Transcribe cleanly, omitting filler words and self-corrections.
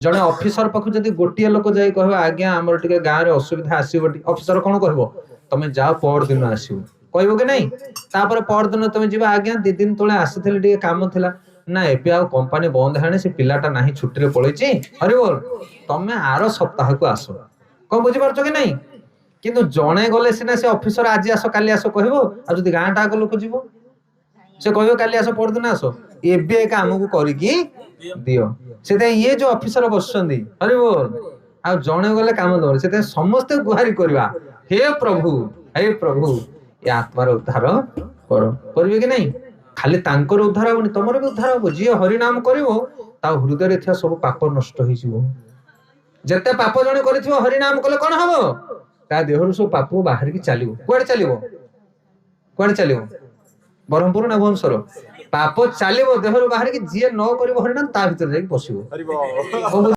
जड़े ऑफिसर पाखु जदि गोटे लोक जाई कहबो आज्ञा हमर टिके गांव रे असुविधा आसीबो ऑफिसर कोन कहबो तमे जाओ पर दिन आसीबो कहबो के नहीं तापर पर दिन तमे जिबा आज्ञा 2 दिन तळे आसीथिले टिके काम थिला ना एबे आ कंपनी बंद हाने से पिलाटा नाही छुट्टी रे पळेची हरि बोल तमे आरो सप्ताह को आसो कोन बुझि परछो के नहीं किंतु जणे गले सिना से ऑफिसर आज आसो काली आसो कहबो आ जदि गांटा को लोक जिवो से कहबो काली आसो पर दिन आसो एबे काम को करी की दियो से ये जो ऑफिसर बसछंदी हरि बोल आ जणे गले काम दो से समस्त गुहारी करबा हे प्रभु ये आत्मार उद्धार करो करबे कि नहीं खाली तांकर उद्धार होनी तमर भी उद्धार हो जी हरि नाम करिवो ता हृदय रे थिया सब पाप नष्ट होई जिवो जते पाप जणे करिथिवो हरि नाम कले कोन हबो ता देहरु सब पाप बाहर की चलिवो कुआडे चलिवो ब्रह्मपुर ना भुवनेश्वर पाप चलिवो देहरु बाहर की जे न करिवो हरि नाम ता भीतर जाई बसिवो